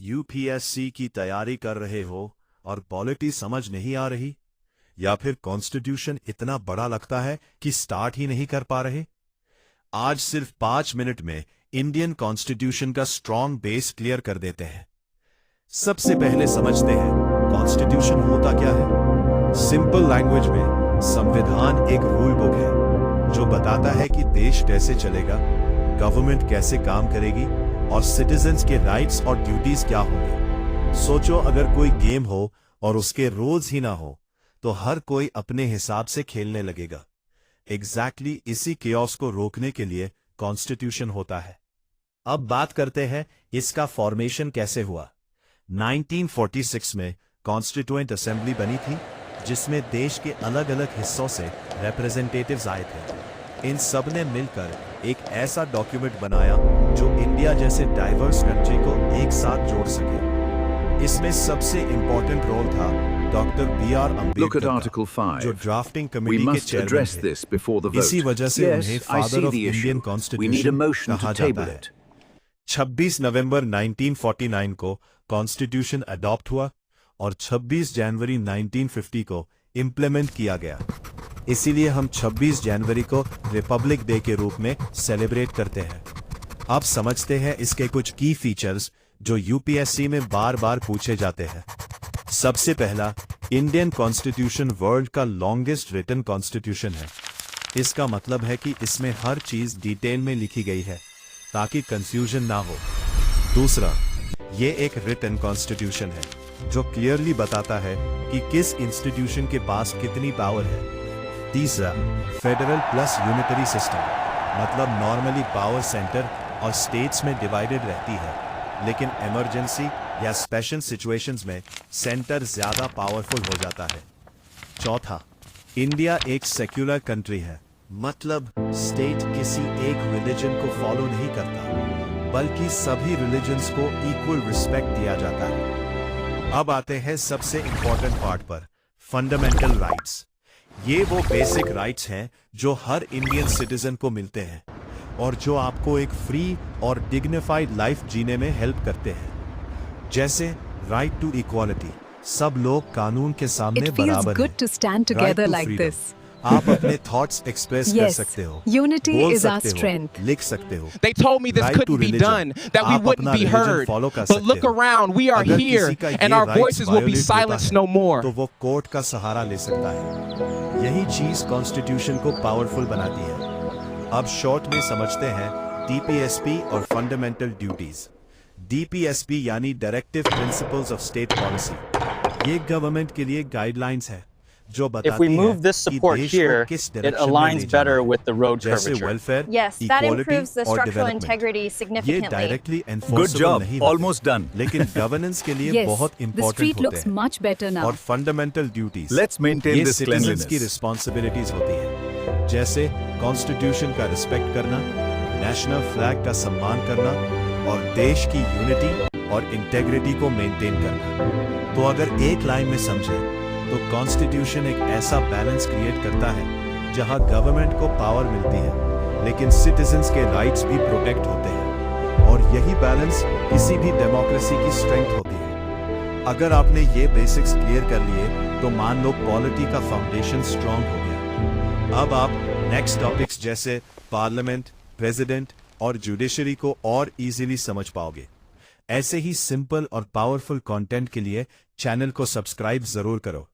UPSC की तैयारी कर रहे हो और पॉलिटी समझ नहीं आ रही, या फिर कॉन्स्टिट्यूशन इतना बड़ा लगता है कि स्टार्ट ही नहीं कर पा रहे? आज सिर्फ 5 मिनट में इंडियन कॉन्स्टिट्यूशन का स्ट्रॉन्ग बेस क्लियर कर देते हैं। सबसे पहले समझते हैं कॉन्स्टिट्यूशन होता क्या है। सिंपल लैंग्वेज में संविधान एक रूल बुक है जो बताता है कि देश कैसे चलेगा, गवर्नमेंट कैसे काम करेगी और सिटीजन्स के राइट्स और ड्यूटीज क्या होंगे। सोचो अगर कोई गेम हो और उसके रूल्स ही ना हो तो हर कोई अपने हिसाब से खेलने लगेगा। एग्जैक्टली इसी केओस को रोकने के लिए कॉन्स्टिट्यूशन होता है। अब बात करते हैं इसका फॉर्मेशन कैसे हुआ। 1946 में कॉन्स्टिट्यूएंट असेंबली बनी थी जिसमें देश के अलग अलग हिस्सों से रिप्रेजेंटेटिव्स आए थे। इन सब ने मिलकर एक ऐसा डॉक्यूमेंट बनाया जो इंडिया जैसे डाइवर्स कंट्री को एक साथ जोड़ सके। इसमें सबसे इंपॉर्टेंट रोल था डॉक्टर B.R. अम्बेडकर का, जो ड्राफ्टिंग कमेटी के चेयरमैन थे। इसी वजह से उन्हें फादर ऑफ इंडियन कॉन्स्टिट्यूशन कहा जाता है। 26 नवंबर 1949 को कॉन्स्टिट्यूशन अडॉप्ट हुआ और 26 जनवरी 1950 को इम्प्लीमेंट किया गया। इसीलिए हम 26 जनवरी को रिपब्लिक डे के रूप में सेलिब्रेट करते हैं। अब समझते हैं इसके कुछ की फीचर्स जो यूपीएससी में बार बार पूछे जाते हैं। सबसे पहला, इंडियन कॉन्स्टिट्यूशन वर्ल्ड का लॉन्गेस्ट रिटन कॉन्स्टिट्यूशन है। इसका मतलब है कि इसमें हर चीज डिटेल में लिखी गई है ताकि कंफ्यूजन ना हो। दूसरा, ये एक रिटन कॉन्स्टिट्यूशन है जो क्लियरली बताता है कि किस इंस्टीट्यूशन के पास कितनी पावर है। तीसरा, फेडरल प्लस यूनिटरी सिस्टम, मतलब नॉर्मली पावर सेंटर और स्टेट्स में डिवाइडेड रहती है, लेकिन इमरजेंसी या स्पेशल सिचुएशंस में सेंटर ज्यादा पावरफुल हो जाता है। चौथा, इंडिया एक सेक्युलर कंट्री है, मतलब स्टेट किसी एक रिलीजन को फॉलो नहीं करता, बल्कि सभी रिलीजन्स को इक्वल रिस्पेक्ट दिया जाता है। अब आते हैं सबसे इंपॉर्टेंट पार्ट पर, फंडामेंटल राइट्स। ये वो बेसिक राइट्स हैं जो हर इंडियन सिटीजन को मिलते हैं और जो आपको एक फ्री और डिग्निफाइड लाइफ जीने में हेल्प करते हैं। जैसे राइट टू इक्वालिटी, सब लोग कानून के सामने बराबर हैं। आप अपने थॉट्स एक्सप्रेस कर सकते हो, बोल सकते हो, लिख सकते हो। They told me this couldn't be done, that we wouldn't be heard. But look around, we are here, and our voices will be silenced no more. तो वो कोर्ट का सहारा ले सकता है। यही चीज कॉन्स्टिट्यूशन को पावरफुल बनाती है। अब शॉर्ट में समझते हैं डीपीएसपी और फंडामेंटल ड्यूटीज। डीपीएसपी यानी directive principles of state policy. ये गवर्नमेंट के लिए गाइडलाइंस है जो बताती है If we move this support here, it aligns better with the road curvature. Welfare, yes, that improves the structural integrity significantly. ये directly Good enforceable job, नहीं almost done. लेकिन गवर्नेंस के लिए Yes, बहुत the इंपॉर्टेंट street होते looks हैं। much better now. और fundamental duties, Let's maintain ये this सिटीजन्स cleanliness. की रिस्पॉन्सिबिलिटीज होती है, जैसे कॉन्स्टिट्यूशन का रिस्पेक्ट करना, नेशनल फ्लैग का सम्मान करना और देश की यूनिटी और इंटेग्रिटी को मेंटेन करना। तो अगर एक लाइन में समझे तो कॉन्स्टिट्यूशन एक ऐसा बैलेंस क्रिएट करता है जहां गवर्नमेंट को पावर मिलती है लेकिन सिटीजन्स के राइट्स भी प्रोटेक्ट होते हैं, और यही बैलेंस किसी भी डेमोक्रेसी की स्ट्रेंथ होती है। अगर आपने ये बेसिक्स क्लियर कर लिए तो मान लो पॉलिटी का फाउंडेशन स्ट्रांग हो गया। अब आप नेक्स्ट टॉपिक्स जैसे पार्लियामेंट, प्रेसिडेंट और जुडिशरी को और इजीली समझ पाओगे। ऐसे ही सिंपल और पावरफुल कंटेंट के लिए चैनल को सब्सक्राइब जरूर करो।